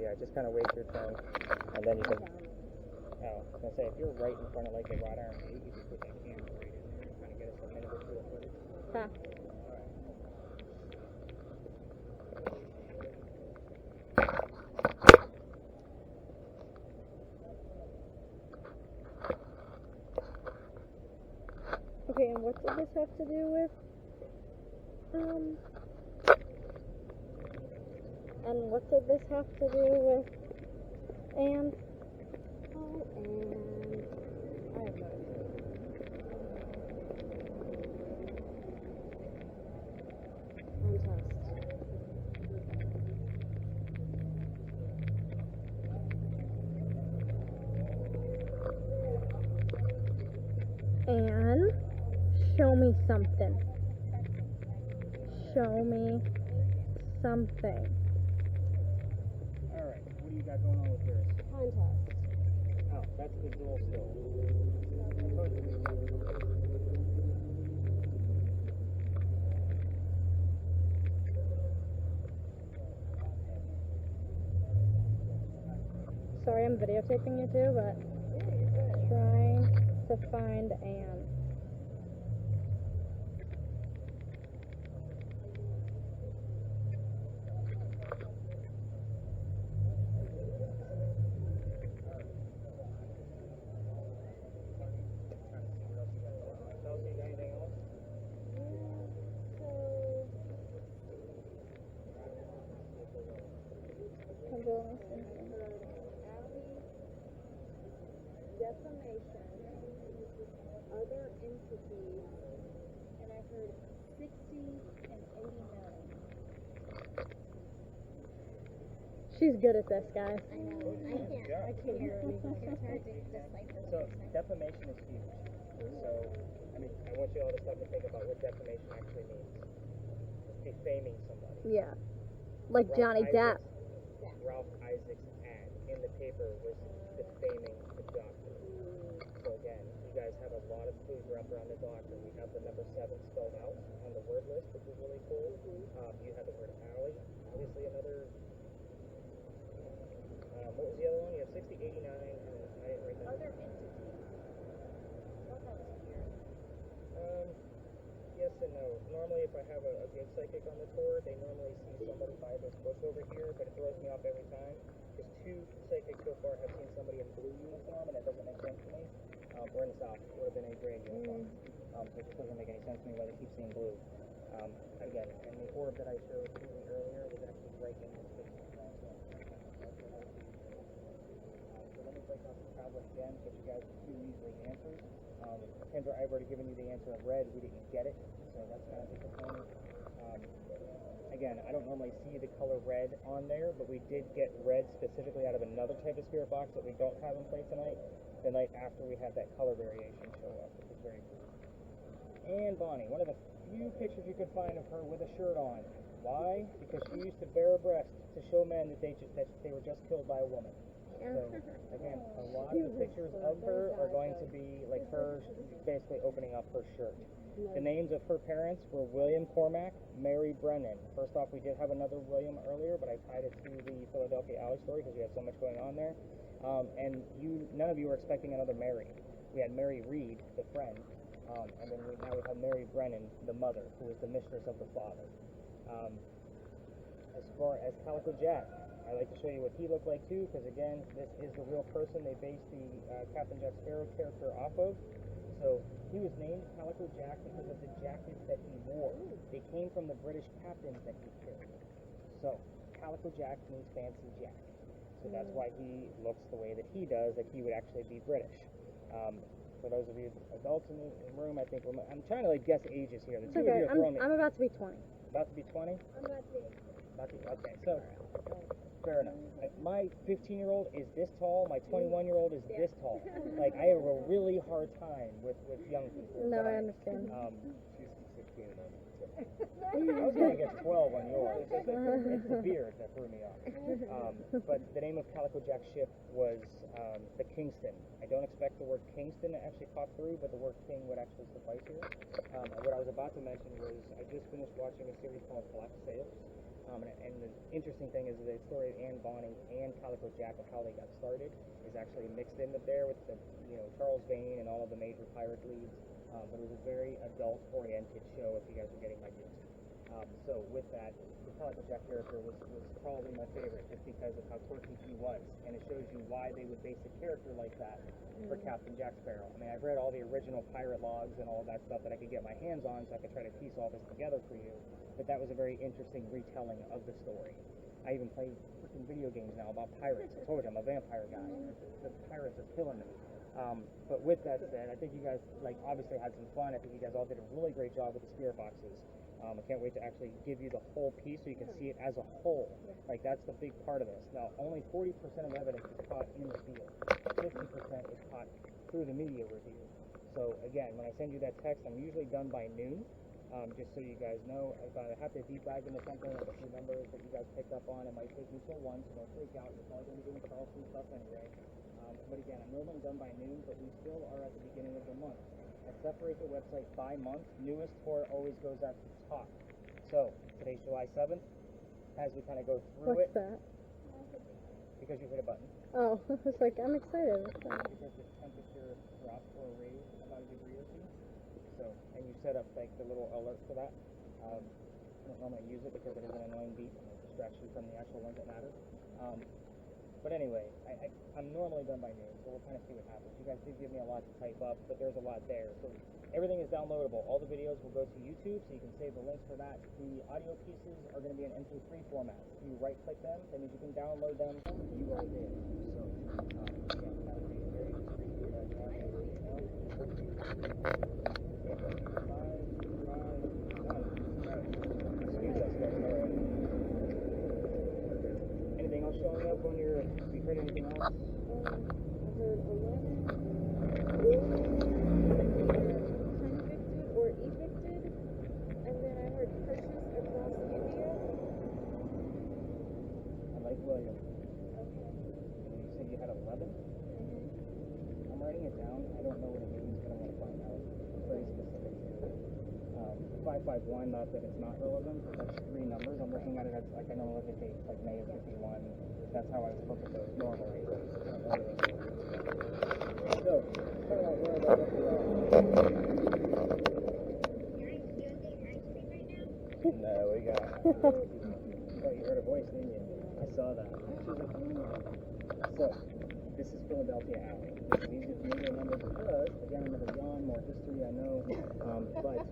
yeah, just kind of wait your turn, and then you can. Oh, I was gonna say, if you're right in front of like the wrought iron gate, you can put that camera right in there and kind of get us a minute or two of footage. Huh. Okay, and what does this have to do with? And what did this have to do with? And? Oh, and I have no idea. And show me something. Show me something. Alright, what do you got going on with yours? Contest. Oh, that's the dual still. Sorry, I'm videotaping you too, but trying to find Anne. Defamation, other entities, and I heard 60 and 89. She's good at this, guys. I know. I can't hear anything. It's hard to decipher. So, defamation is huge. So, I mean, I want you all to stop and think about what defamation actually means. It's defaming somebody. Yeah. Like Johnny Depp. Ralph Isaac's ad in the paper was defaming the doctor. So again, you guys have a lot of clues wrapped around the doctor. We have the number 7 spelled out on the word list, which is really cool. You have the word alley, obviously another. What was the other one? You have 60, 89, and I didn't write that. Other entities. Well, that was weird. Yes and no. Normally, if I have a good psychic on the tour, they normally see somebody by this bush over here, but it throws me off every time. Because 2 psychics so far have seen somebody in blue uniform, and that doesn't make sense to me. Or in the south, it would have been a gray uniform. So it just doesn't make any sense to me why they keep seeing blue. Again, and the orb that I showed you earlier was actually right in this picture. So let me break out the tablet again, so you guys can see easily answers. Kendra, I've already given you the answer in red. We didn't get it, so that's kind of disappointing. Again, I don't normally see the color red on there, but we did get red specifically out of another type of spirit box that we don't have in play tonight, the night after we had that color variation show up, which is very cool. And Bonnie, one of the few pictures you can find of her with a shirt on. Why? Because she used to bare a breast to show men that they were just killed by a woman. So, again, a lot of the pictures of her are going to be like her basically opening up her shirt. The names of her parents were William Cormack, Mary Brennan. First off, we did have another William earlier, but I tied it to the Philadelphia Alley story because we had so much going on there. And none of you were expecting another Mary. We had Mary Reed, the friend, and then now we have Mary Brennan, the mother, who is the mistress of the father. As far as Calico Jack, I like to show you what he looked like too, because again, this is the real person they based the Captain Jack Sparrow character off of. So he was named Calico Jack because of the jackets that he wore. They came from the British captains that he carried. So Calico Jack means fancy Jack. So that's why he looks the way that he does, like he would actually be British. For those of you adults in the room, I think I'm trying to like guess ages here. The two of you are throwing me. I'm about to be 20. About to be 20? I'm about to be. Okay, so fair enough. My 15-year-old is this tall. My 21-year-old is this tall. Like, I have a really hard time with young people. No, I understand. She's 16 and I was going to guess 12 on yours. It's the beard that threw me off. But the name of Calico Jack's ship was the Kingston. I don't expect the word Kingston to actually pop through, but the word King would actually suffice here. What I was about to mention was I just finished watching a series called Black Sails. And the interesting thing is the story of Anne Bonny and Calico Jack and how they got started is actually mixed in there with the, Charles Vane and all of the major pirate leads. But it was a very adult-oriented show, if you guys are getting my gist. So with that, the Calico Jack character was probably my favorite, just because of how quirky he was, and it shows you why they would base a character like that for Captain Jack Sparrow. I mean, I've read all the original pirate logs and all that stuff that I could get my hands on, so I could try to piece all this together for you. But that was a very interesting retelling of the story. I even play freaking video games now about pirates. I told you I'm a vampire guy. The pirates are killing me. But with that said, I think you guys obviously had some fun. I think you guys all did a really great job with the spirit boxes. I can't wait to actually give you the whole piece so you can see it as a whole. That's the big part of this. Now, only 40% of evidence is caught in the field. 50% is caught through the media review. So again, when I send you that text, I'm usually done by noon. Just so you guys know, if I have to deep dive into something like a few numbers that you guys picked up on, it might take me till 1, so don't freak out. You're probably going to be doing Charleston stuff anyway. But again, I'm normally done by noon, but we still are at the beginning of the month. I separate the website by month. Newest tour always goes at the top. So, today's July 7th. As we kind of go through What's it. that? Because you hit a button. Oh, I was like, I'm excited. Because the temperature drops or raise about a degree or two. So, and you set up the little alert for that. I don't normally use it because it is an annoying beep and it distracts you from the actual ones that matter. But anyway, I'm normally done by noon, so we'll kind of see what happens. You guys did give me a lot to type up, but there's a lot there. So everything is downloadable. All the videos will go to YouTube, so you can save the links for that. The audio pieces are going to be in MP3 format. If you right-click them, that means you can download them. You are there. So, again, that would be very discreet. Anything else showing up on your, have you heard anything else? I heard 11 convicted or evicted, and then I heard purchase across India. I like William. Okay. You said you had 11? I'm writing it down. I don't know what it means, but I'm going to find out. It's very specific. 551, not that it's not relevant, but that's 3 numbers. I'm looking at it as, I normally look at dates, like May of 51. That's how I look at those normally. So, tell me where about what we are. No, we got oh, you heard a voice, didn't you? I saw that. So, this is Philadelphia Alley. It's easy for me to remember because, again, I'm never gone, more history I know. But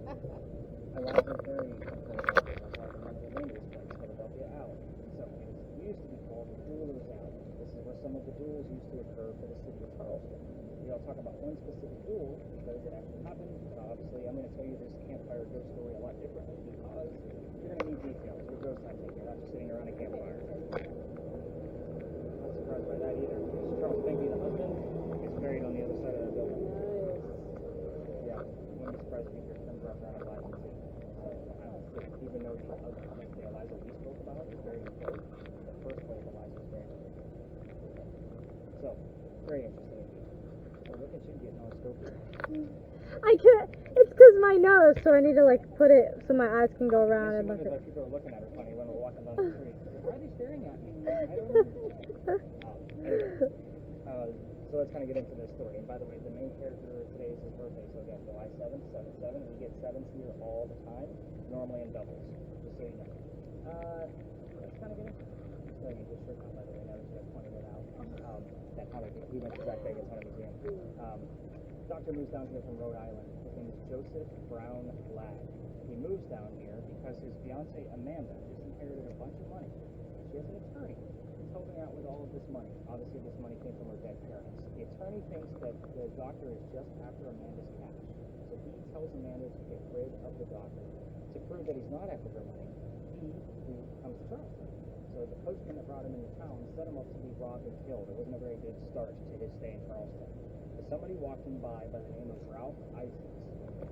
Eliza's very important. That's why I remember the name of this place, Philadelphia Alley. So, it used to be called the Jewelers Alley. This is where some of the duels used to occur for the city of Charleston. We all talk about one specific duel because it actually happened. But obviously, I'm going to tell you this campfire ghost story a lot differently because you're going to need details. You're ghost hunting. You're not just sitting around a campfire. Not surprised by that either. Charles Benke, the husband, is buried on the other side of the building. Nice. Yeah, wouldn't be surprised if he comes up around Eliza too. So I don't think, even though the other Eliza we spoke about is buried in both, the first place Eliza was buried. So, very interesting indeed. So look at you getting all stoked. I can't. It's because my nose, so I need to put it so my eyes can go around and look at. People are looking at her funny when we're walking down the street. Why are they staring at me? I don't know. Anyway, so let's kind of get into this story. And by the way, the main character today is his birthday. So again, July 7th, 7-7. We get 7s here all the time, normally in doubles. Just so you know. Let's kind of get into it. So you just shirt on, by the way. Now that you guys pointed it out. That comic, we went to Jack Vegas Haunted Museum. Doctor moves down here from Rhode Island. His name is Joseph Brown Ladd. He moves down here because his fiancee Amanda just inherited a bunch of money. She has an attorney who's helping out with all of this money. Obviously, this money came from her dead parents. The attorney thinks that the doctor is just after Amanda's cash. So he tells Amanda to get rid of the doctor. To prove that he's not after her money, he comes to Charleston. So the postman that brought him into town set him up to be robbed and killed. It wasn't a very good start to his stay in Charleston. But somebody walking by the name of Ralph Isaacs.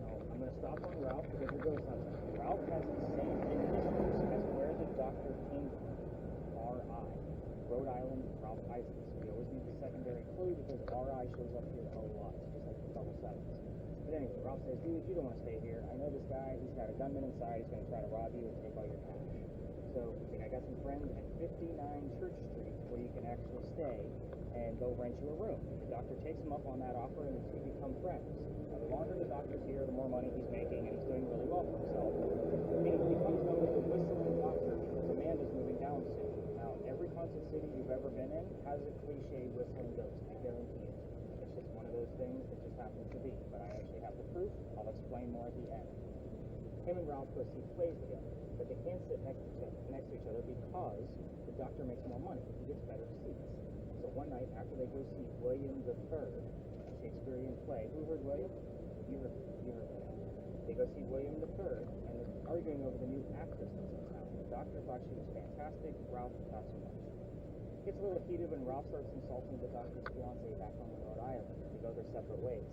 Now, I'm going to stop on Ralph because it goes on. Ralph has the same initials as where the doctor came from. R.I. Rhode Island, Ralph Isaacs. We always need the secondary clue because R.I. shows up here a lot, just like the double sevens. But anyway, Ralph says, dude, you don't want to stay here. I know this guy. He's got a gunman inside. He's going to try to rob you and take all your cash. So So he's like, I got some friends at 59 Church Street where you can actually stay and they'll rent you a room. The doctor takes him up on that offer and the two become friends. Now, the longer the doctor's here, the more money he's making, and he's doing really well for himself. And he becomes known as the whistling doctor because Amanda's moving down soon. Now, every haunted city you've ever been in has a cliche whistling ghost. I guarantee it. It's just one of those things that just happens to be. But I actually have the proof. I'll explain more at the end. Him and Ralph go see plays together, but they can't sit next to each other because the doctor makes more money. He gets better seats. So one night after they go see William III, a Shakespearean play. Who heard William? You heard William. They go see William III, and they're arguing over the new actress that's in town. The doctor thought she was fantastic. Ralph not so much. Gets a little heated when Ralph starts insulting the doctor's fiance back home in Rhode Island. They go their separate ways.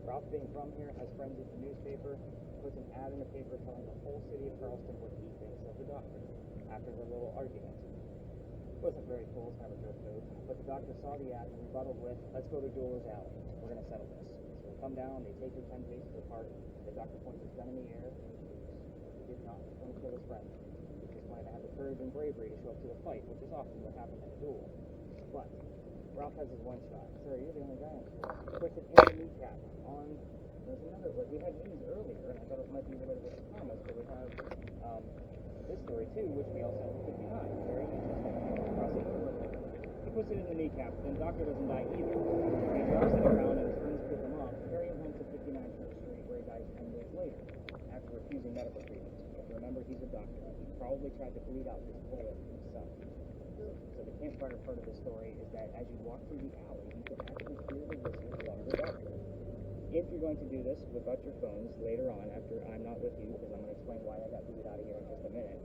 Ralph, being from here, has friends at the newspaper, puts an ad in the paper telling the whole city of Charleston what he thinks of the doctor after the little argument. Wasn't very cool, it's not a jerk move, but the doctor saw the ad and rebutted with, let's go to Jeweler's Alley. We're going to settle this. So they come down, they take her 10 paces apart, the doctor points his gun in the air, and he shoots. He did not want to kill his friend. He just wanted to have the courage and bravery to show up to the fight, which is often what happens in a duel. But Ralph has his one shot. Sir, you're the only guy on the floor. He puts it in the kneecap on, there's another, we had these earlier, and I thought it might be related to Thomas, but we have this story too, which we also have 59. Very interesting. He puts it in the kneecap, then the doctor doesn't die either. He drops it around and his friends pick him up, carry him home to 59 Church Street, where he dies 10 days later, after refusing medical treatment. But remember, he's a doctor. He probably tried to bleed out his blood himself. So the campfire part of the story is that as you walk through the alley, you can actually hear the whistle from the doctor. If you're going to do this without your phones later on, after I'm not with you, because I'm going to explain why I got booted out of here in just a minute,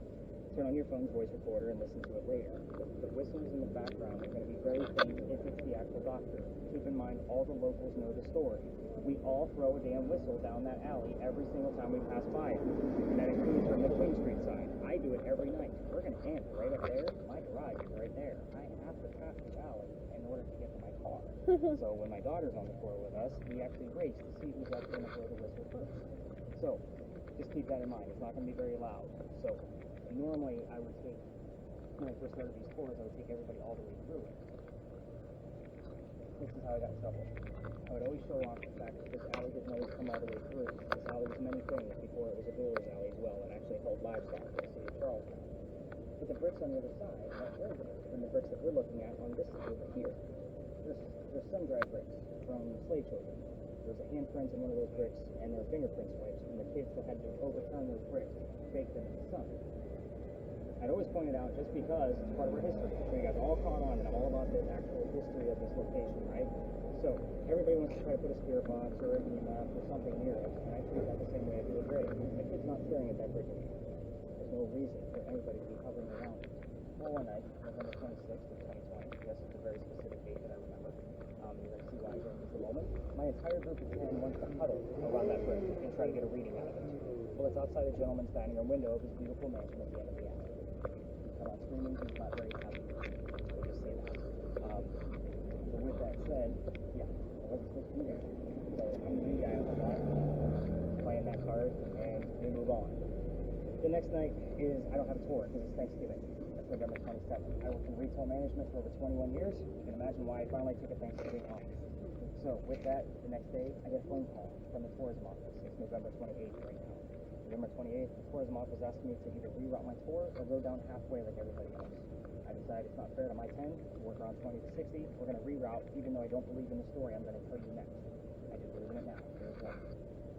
turn on your phone's voice recorder and listen to it later. The whistles in the background are going to be very faint if it's the actual doctor. Keep in mind, all the locals know the story. We all throw a damn whistle down that alley every single time we pass by it. And that includes from the Queen Street side. I do it every night. We're going to camp right up there. My garage is right there. I have to pass the alley in order to get to my car. So when my daughter's on the floor with us, we actually race to see who's actually going to blow the whistle first. So just keep that in mind. It's not going to be very loud. So normally I would take, when I first started these tours, I would take everybody all the way through it. This is how I got in trouble. I would always show off the fact that this alley didn't always come all the way through. This alley was many things before it was a doorless alley as well, and actually held livestock for the city of Charleston. But the bricks on the other side are older than the bricks that we're looking at on this side over here. There's sun-dried bricks from slave children. There's a handprint in one of those bricks, and there are fingerprint swipes from the kids that had to overturn those bricks to bake them in the sun. I'd always point it out just because it's part of our history. So you guys are all caught on, and I'm all about the actual history of this location, right? So everybody wants to try to put a spirit box or an EMF or something near it, and I treat that the same way I do a grave. The kid's not staring at that brick anymore. There's no reason for anybody to be hovering around it. Well, one night, November 26th of 2020, yes, it's a very specific date that I remember. You're going to see why during just a moment. My entire group of 10 wants to huddle around that brick and try to get a reading out of it. Well, it's outside the gentleman's dining room window of his beautiful mansion at the end of the alley. I'm not screaming, he's not very happy. We'll just say that. So with that said, yeah, I wasn't supposed to be there. So I'm the new guy on the block, playing that card, and we move on. The next night is, I don't have a tour because it's Thanksgiving. That's November 27th. I worked in retail management for over 21 years. You can imagine why I finally took a Thanksgiving off. So with that, the next day, I get a phone call from the tourism office. It's November 28th right now. November 28th, the tourism office asked me to either reroute my tour or go down halfway like everybody else. I decided it's not fair to my 10 to work around 20 to 60. We're going to reroute, even though I don't believe in the story I'm going to tell you next. I just believe in it now.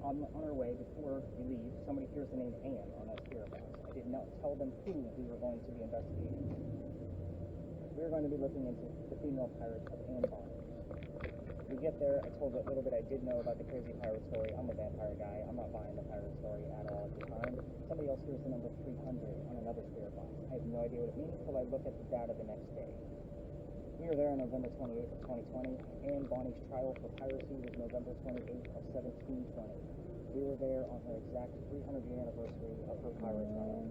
On our way, before we leave, somebody hears the name Anne on that spirit box. I did not tell them who we were going to be investigating. We were going to be looking into the female pirates of Anne Bonny. We get there, I told a little bit I did know about the crazy pirate story. I'm a vampire guy. I'm not buying the pirate story at all at the time. Somebody else hears the number 300 on another spirit box. I have no idea what it means until I look at the data the next day. We were there on November 28th of 2020. Anne Bonny's trial for piracy was November 28th of 1720. We were there on her exact 300th anniversary of her pirate trial.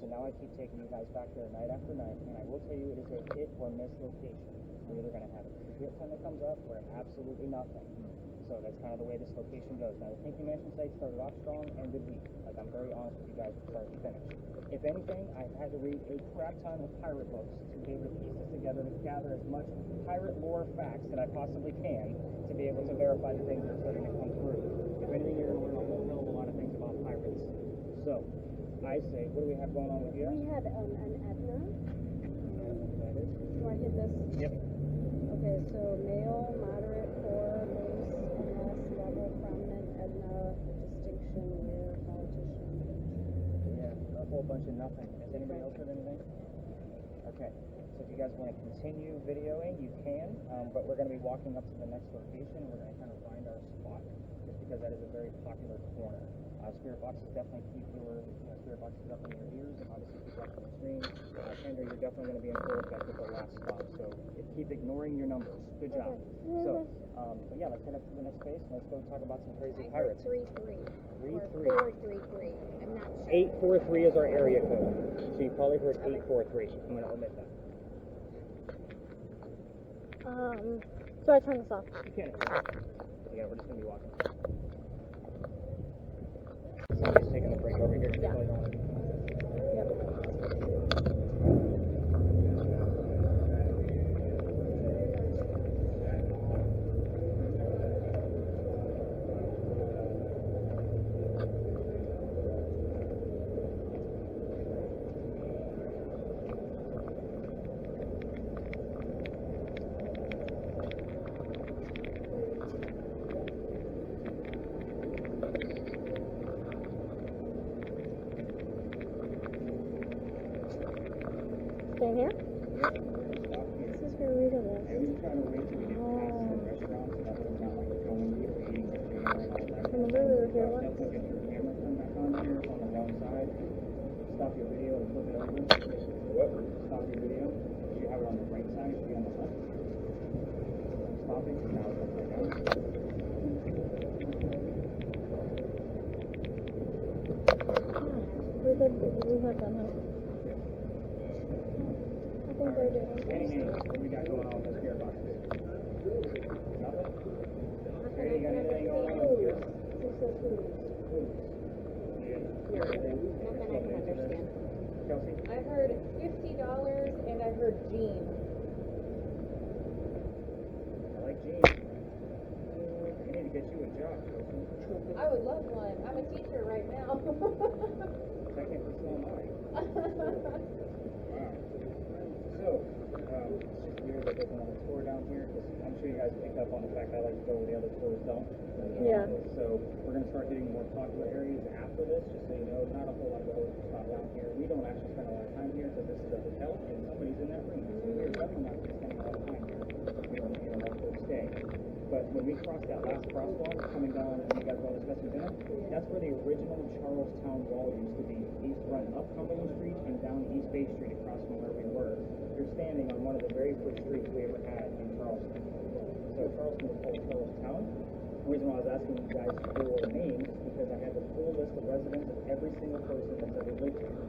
So now I keep taking you guys back there night after night, and I will tell you it is a hit or miss location. We're either going to have a creepy time that comes up or absolutely nothing. So So that's kind of the way this location goes. Now, the Pinky Mansion site started off strong, ended weak. Like, I'm very honest with you guys from start to finish. If anything, I've had to read a crap ton of pirate books to be able to piece this together to gather as much pirate lore facts that I possibly can to be able to verify the things that are starting to come through. If anything, you're going to learn a whole hell of a lot of things about pirates. So, I say, what do we have going on with you? We had an Edna. That is. Do I hit this? Yep. Okay, so male, moderate, poor, base, MS, level, prominent, Edna, distinction, year, politician. Yeah, a whole bunch of nothing. Has anybody else heard anything? Okay, so if you guys want to continue videoing, you can, but we're going to be walking up to the next location. We're going to kind of find our spot, just because that is a very popular corner. Spirit boxes definitely keep your spirit boxes up in your ears, and obviously keep up on the screen. Kendra, you're definitely going to be in full effect with the last spot, so keep ignoring your numbers. Good job. So, but yeah, let's head up to the next space, and let's go talk about some crazy pirates. 3-3. 3-3. 4-3-3. I'm not sure. 843 is our area code, so you probably heard 843. I'm going to omit that. So I turn this off. You can. Yeah, we're just going to be walking. Somebody's taking a break over here. Yeah. Stay here? This is where we live. Remember we were here once? Get your camera turned back on here. It's on the wrong side. Stop your video and flip it over. What? Stop your video. You have it on the right side. It should be on the left. Stop it. Now it's upside down. We have done that. I think they're doing Any names? What we got going on with the spirit box? Nothing? Okay, you got anything going on with here? Nothing I can understand. Kelsey? I heard $50 and I heard Jean. I like Jean. I need to get you a job, Kelsey. I would love one. I'm a teacher right now. Technically, so am I. Wow. So, it's just weird that there's another tour down here, because I'm sure you guys picked up on the fact I like to go where the other tours don't. Yeah. So, we're going to start hitting more popular areas after this, just so you know, not a whole lot of tours stop down here. We don't actually spend a lot of time here, because this is a hotel, and somebody's in that room. So we're definitely not going to spend a lot of time here. We don't let folks stay. But when we cross that last crosswalk, coming down, and you guys were all discussing dinner, that's where the original Charlestown Wall used to be. East run up Cumberland Street and down East Bay Street across from where we were. You're standing on one of the very first streets we ever had in Charleston. So Charleston was called Charlestown. The reason why I was asking you guys for names is because I had the full list of residents of every single person that's ever lived here.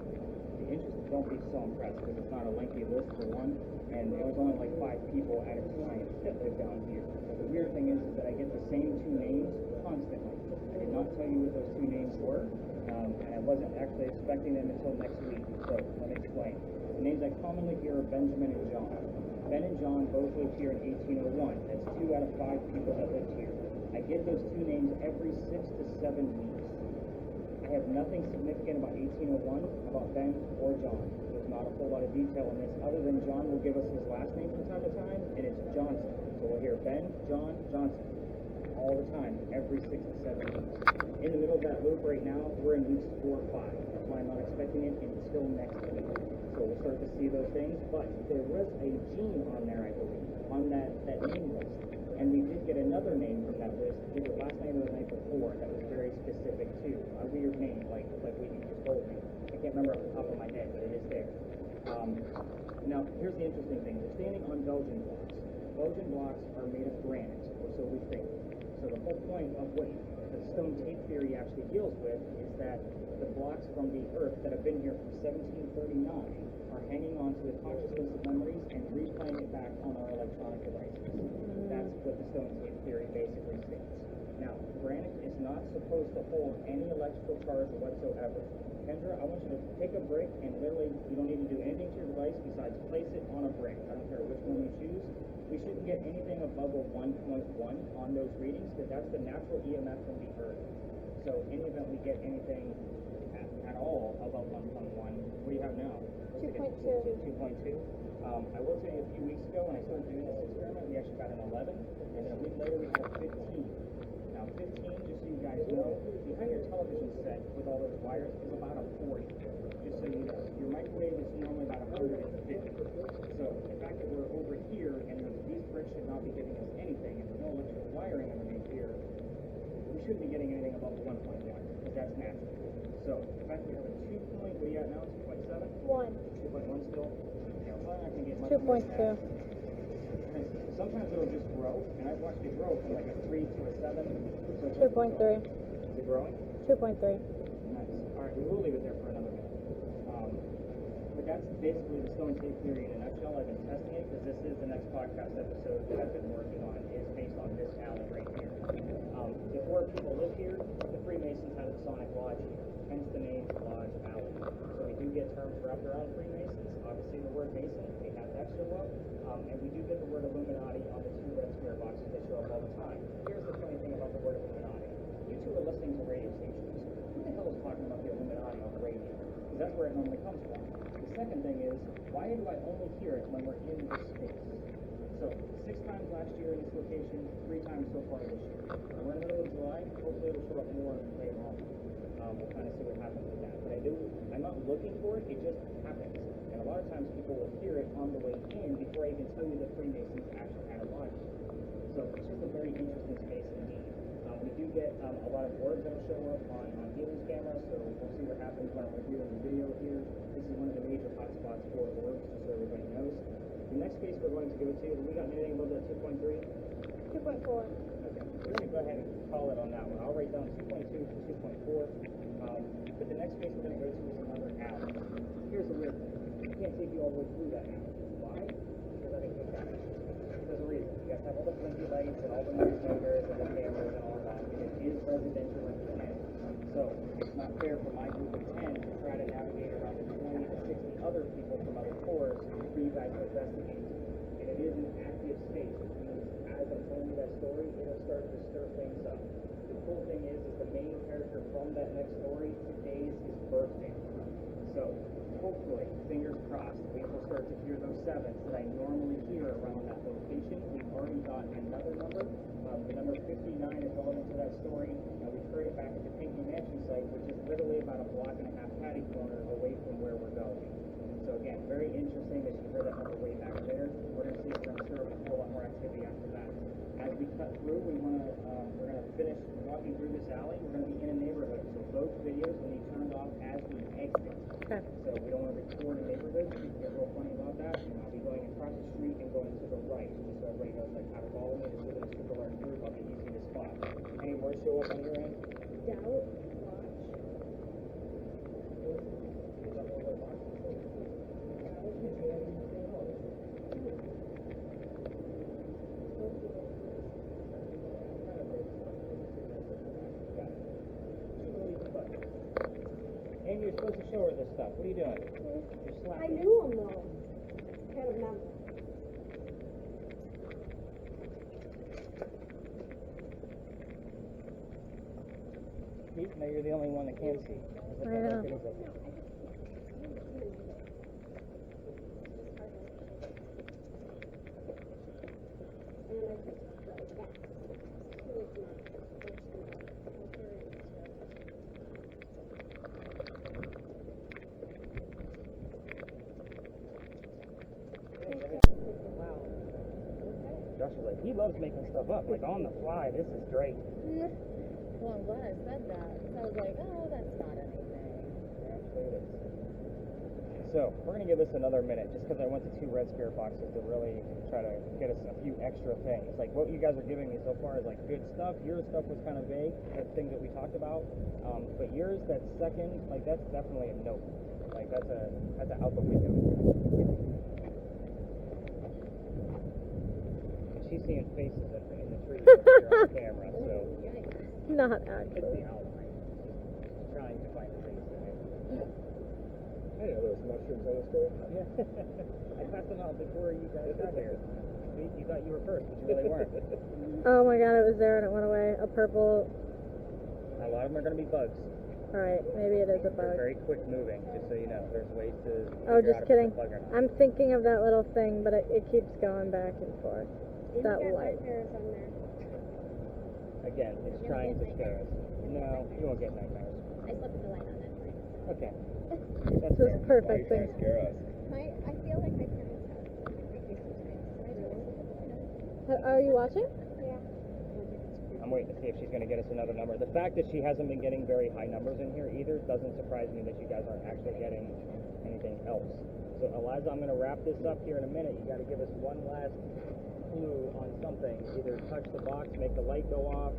The interested, don't be so impressed, because it's not a lengthy list for one, and there was only like 5 people at a time that lived down here. But the weird thing is that I get the same 2 names constantly. I did not tell you what those 2 names were, and I wasn't actually expecting them until next week, so let me explain. The names I commonly hear are Benjamin and John. Ben and John both lived here in 1801. That's 2 out of 5 people that lived here. I get those 2 names every 6 to 7 weeks. I have nothing significant about 1801, about Ben or John. There's not a whole lot of detail in this, other than John will give us his last name from time to time, and it's Johnson. So we'll hear Ben, John, Johnson, all the time, every 6 to 7 weeks. In the middle of that loop right now, we're in weeks 4 or 5. That's why I'm not expecting it until next week. So we'll start to see those things, but there was a Jean on there, I believe, on that name list. And we did get another name from that list, either last night or the night before, that was very specific too. A weird name, like what you just told me. I can't remember off the top of my head, but it is there. Now, here's the interesting thing. We're standing on Belgian blocks. Belgian blocks are made of granite, or so we think. So the whole point of what the stone tape theory actually deals with is that the blocks from the earth that have been here from 1739 are hanging on to the consciousness of memories and replaying it back on our electronic devices. That's what the stone tape theory basically states. now, granite is not supposed to hold any electrical charge whatsoever. Kendra, I want you to take a brick and literally, you don't need to do anything to your device besides place it on a brick. I don't care which one you choose. We shouldn't get anything above a 1.1 on those readings because that's the natural EMF from the earth. So in the event we get anything at all above 1.1, what do you have now? 2.2. 2.2. I will tell you a few weeks ago when I started doing this experiment, we actually got an 11, and then a week later we had 15. Now 15, just so you guys know, behind your television set with all those wires is about a 40. Just so you know, your microwave is normally about 150. So the fact that we're over here and these bricks should not be giving us anything, and there's no electrical wiring underneath here, we shouldn't be getting anything above 1.1 because that's natural. So the fact that we have a 2 point, what are you at now? 2.7? 1. 2.1 still? Yeah, we're not going to get much. 2.2. Sometimes it'll just grow, and I've watched it grow from like a 3 to a 7. So 2.3. Is it growing? 2.3. Nice. All right, we will leave it there for another minute. But that's basically the stone tape theory in a nutshell. I've been testing it because this is the next podcast episode that I've been working on. Is based on this alley right here. Before people lived here, the Freemasons had a Masonic lodge here, hence the name Lodge Alley. So we do get terms wrapped around Freemasons. Obviously, the word Mason, they have that show up, and we do get the word Illuminati on the 2 red square boxes that show up all the time. Here's the funny thing about the word Illuminati. You two are listening to radio stations. Who the hell is talking about the Illuminati on the radio? Because that's where it normally comes from. The second thing is, why do I only hear it when we're in this space? So, 6 times last year in this location, 3 times so far this year. We're in the middle of July, hopefully it'll show up more later on. We'll kind of see what happens with that. But I'm not looking for it, it just happens. And a lot of times people will hear it on the way in before I even tell you the Freemasons actually had a lodge. So it's just a very interesting space indeed. We do get a lot of orbs that will show up on Healy's camera, so we'll see what happens when we're doing the video here. This is one of the major hotspots for orbs, just so everybody knows. The next space we're going to go to, have we got anything above the 2.3? 2.4. Okay, we're going to go ahead and call it on that one. I'll write down 2.2 to 2.4. But the next space we're going to go to is another alley. Here's the weird thing. I can't take you all the way through that now. Why? Because I didn't put that in. There's a reason. You guys have all the blinky lights and all the noise makers and the cameras and all that. And it is residential in 10. So it's not fair for my group of 10 to try to navigate around the 20 to 60 other people from other floors for you guys to investigate. And it is an active space, which means as I'm telling you that story, it'll start to stir things up. The cool thing is the main character from that next story, today is his birthday. So hopefully, fingers crossed, we will start to hear those 7s that I normally hear around that location. We've already got another number. The number 59 is relevant to that story. We've heard it back at the Pinky Mansion site, which is literally about a block and a half patty corner away from where we're going. So again, very interesting that you heard that number way back there. We're going to see if we're going to stir up a whole lot more activity after that. As we cut through, we're going to finish walking through this alley. We're going to be in a neighborhood, so both videos will need turned off as we exit. Okay. So we don't want to record a neighborhood. People get real funny about that. And I'll be going across the street and going to the right, just so everybody knows like how to follow me. This is a super large group. I'll be easy to spot. Any more show up on your end? Doubt, watch. And you're supposed to show her this stuff. What are you doing? You're I slapping. knew him though. Can't remember. Pete, no, you're the only one that can see. Josh is like, he loves making stuff up, like on the fly. This is great. Well, I'm glad I said that. I was like, oh, that's not anything. Actually, it is. So, we're going to give this another minute, just because I went to 2 red spirit boxes to really try to get us a few extra things. Like, what you guys are giving me so far is, like, good stuff. Your stuff was kind of vague, the things that we talked about. But yours, that second, like, that's definitely a note. Like, that's an out the window. She she's seeing faces in the trees over here on camera, so Not it's actually. the outline. She's trying to find the face in it. I didn't know there was mushrooms on the store. Yeah. I passed them out before you guys got here. You thought you were first, but you really weren't. Oh my god, it was there and it went away. A purple. A lot of them are going to be bugs. Alright, maybe it is a They're bug. very quick moving, just so you know. There's ways to Oh, figure just out if kidding. it's a bug or not. I'm thinking of that little thing, but it keeps going back and forth. You That got light. nightmares on there. Again, it's You'll trying to get scare us. No, you won't get nightmares. I slept with the light on that night. Okay. This is Why are perfect. you trying to scare us? I feel like my parents have creepy sometimes. So I don't sleep with the light on. Are you watching? Yeah. I'm waiting to see if she's going to get us another number. The fact that she hasn't been getting very high numbers in here either doesn't surprise me that you guys aren't actually getting anything else. So, Eliza, I'm going to wrap this up here in a minute. You got to give us one last clue on something. Either touch the box, make the light go off,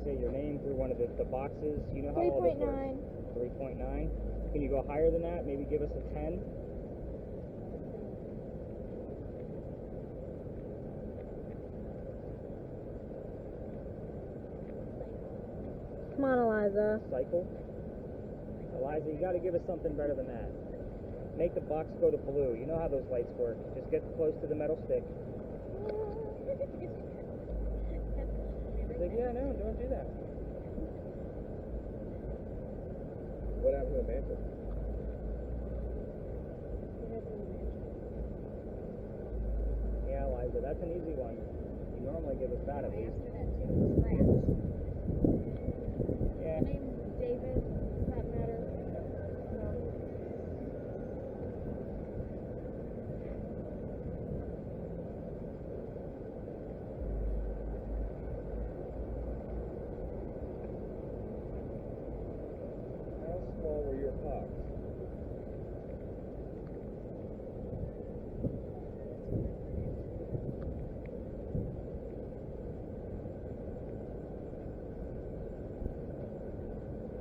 say your name through one of the boxes. You know how all this works. 3.9. Can you go higher than that? Maybe give us a 10? Come on, Eliza. Cycle? Eliza, you got to give us something better than that. Make the box go to blue. You know how those lights work. Just get close to the metal stick. Like, yeah, no, don't do that. What happened to the mantle? Yeah, Eliza, that's an easy one. You normally give us that at least. Yeah. My name's David. Does that matter? No. How small were your pox?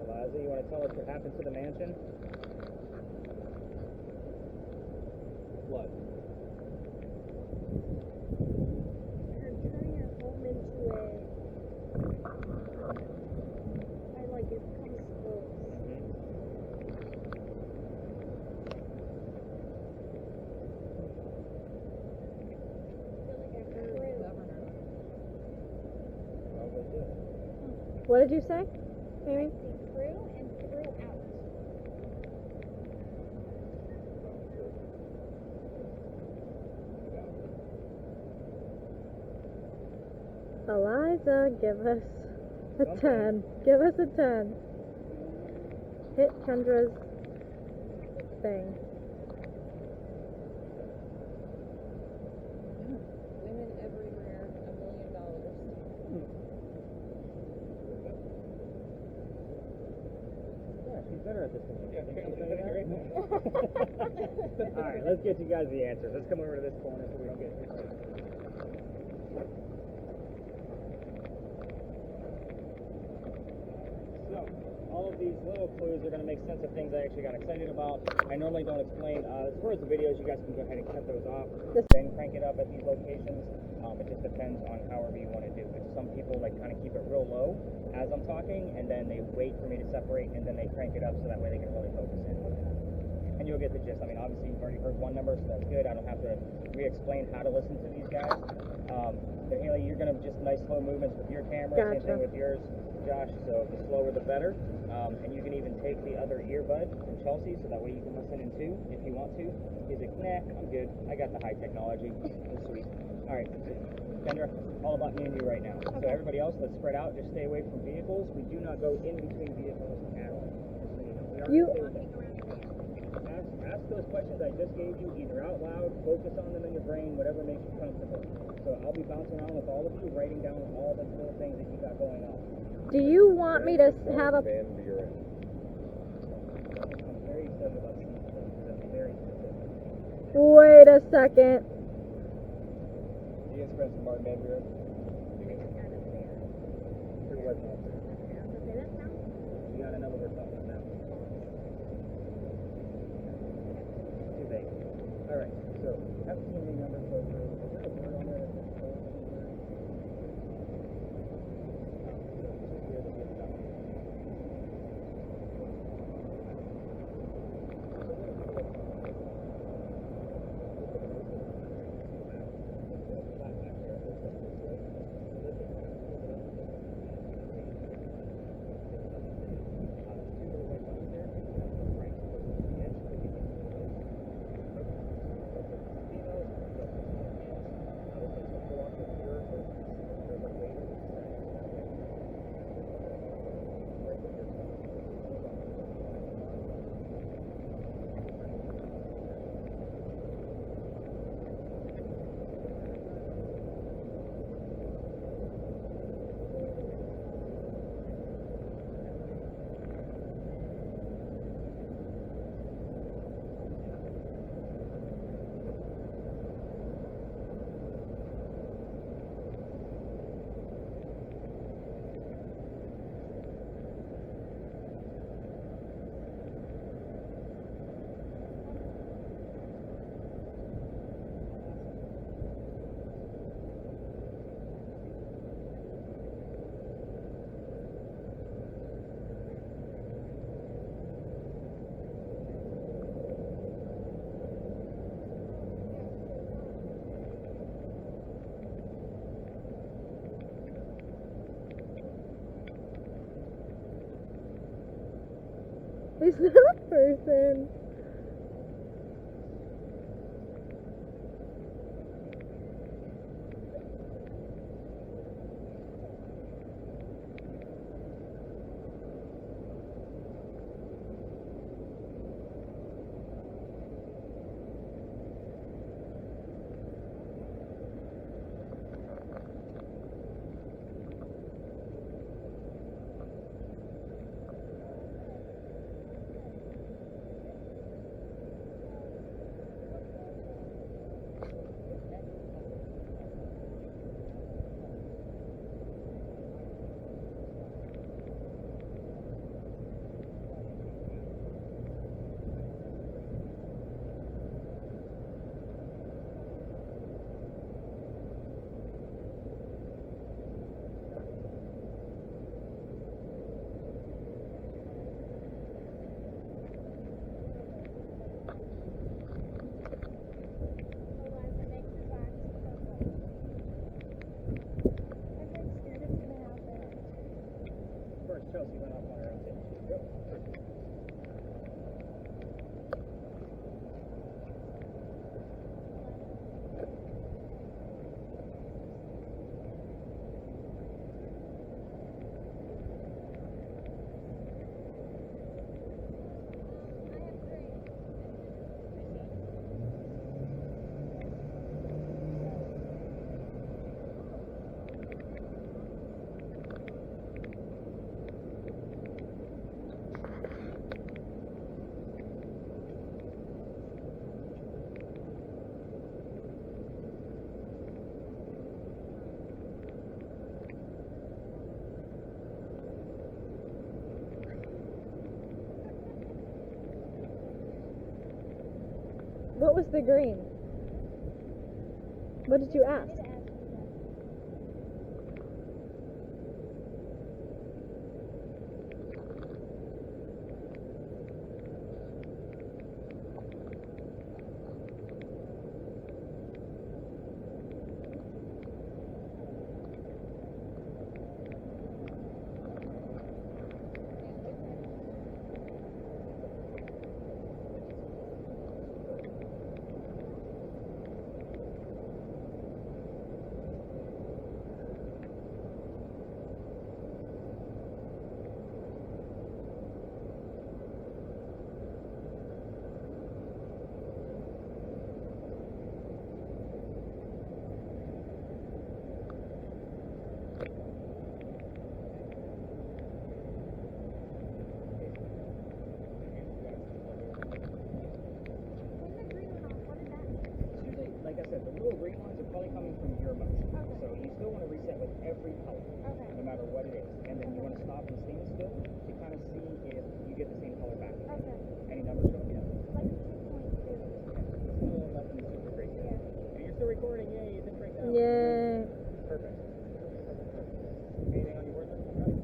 Eliza, you want to tell us what happened to the mansion? Flood. You're turning your home into a. I like it comes close. I feel like I heard Probably did. What did you say, Amy? through and throughout. Eliza, give us a Something. 10. Give us a 10. Hit Kendra's thing. Women everywhere, $1 million. Yeah, she's better at this than you. Yeah, Think okay, she's okay, better at okay. it? All right, let's get you guys the answers. Let's come over to this corner so we don't get too close. So, all of these little clues are going to make sense of things I actually got excited about. I normally don't explain. As far as the videos, you guys can go ahead and cut those off. Then crank it up at these locations. It just depends on however you want to do it. Some people like kind of keep it real low as I'm talking, and then they wait for me to separate, and then they crank it up so that way they can really focus in. And you'll get the gist. I mean, obviously you've already heard one number, so that's good. I don't have to re-explain how to listen to these guys. But Haley, you're going to just nice slow movements with your camera. Same Gotcha. thing with yours, Josh. So the slower the better. And you can even take the other earbud from Chelsea, so that way you can listen in too if you want to. He's like, nah, I'm good. I got the high technology. It's sweet. All right, so Kendra, all about me and you right now. So everybody else, let's spread out. Just stay away from vehicles. We do not go in between vehicles at all. Just so you know. We are gonna stay with ask those questions I just gave you either out loud, focus on them in your brain, whatever makes you comfortable. So I'll be bouncing around with all of you, writing down all the little things that you got going on. Do you want me to have a... Van Buren. I'm very excited about these things. I'm very specific. Wait a second. You guys friends with Martin Van Buren? Your what now? You gotta know what we're talking about. Too big. Alright, so have the team number go through. Is there a word on there that says Is that a person? First, Chelsea went off on her own, didn't she? Yep. What was the green? What did you ask? Like I said, the little green ones are probably coming from your motion. Okay. So you still want to reset with every color, Okay. no matter what it is. And then you want to stop and stand still to kind of see if you get the same color back. Okay. Any numbers go? Yeah. Like 2.2. Nothing super crazy. Yeah. And you're still recording. Yay, it didn't break down. Yay. Perfect. Anything on your word list? Right.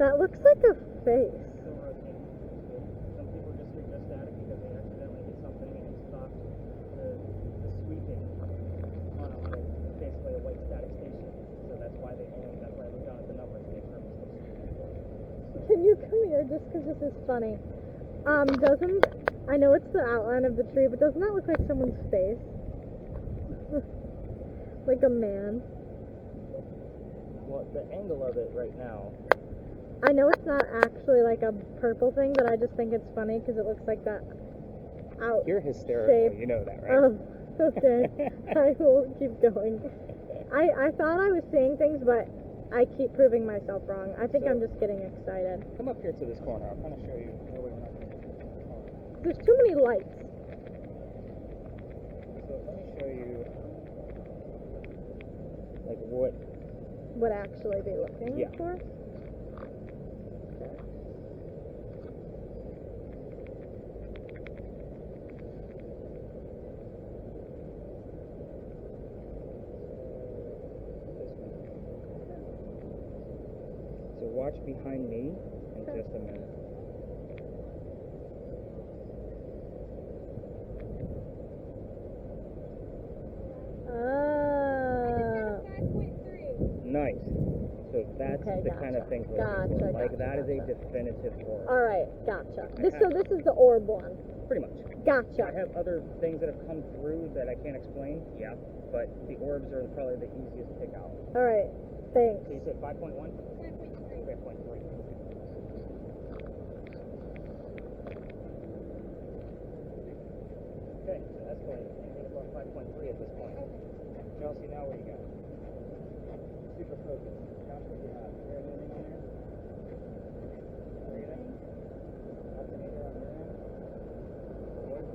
That looks like a face. Some people just leave this static because they accidentally hit something and it stopped the sweeping on basically a white static station. So that's why they look down at the numbers and they confirm it's Can you come here just because this is funny? Doesn't, I know it's the outline of the tree, but doesn't that look like someone's face? Like a man. Well, the angle of it right now. I know it's not actually like a purple thing, but I just think it's funny because it looks like that out. You're hysterical, shape. you know that, right? Oh, okay. I will keep going. I thought I was seeing things, but I keep proving myself wrong. I think So- I'm just getting excited. Come up here to this corner. I'll kind of show you. No, wait, we're not gonna- There's too many lights. So let me show you, like, what. Would actually be looking Yeah. for. So watch behind me in Okay. just a minute. Ah. 5.3. Nice. So that's Okay, the kind of gotcha. thing we're looking Gotcha, for. Like, gotcha, that is a gotcha. definitive orb. All right, gotcha. I This is the orb one. Pretty much. Gotcha. I have other things that have come through that I can't explain. Yeah. But the orbs are probably the easiest to pick out. All right, thanks. So you said 5.1? 5.3. 5.3. Okay, so escalating. Anything above 5.3 at this point. Chelsea, now what do you got? Super focus. Count what you have. Is there anything in there? Anything? Nothing either on your end? What?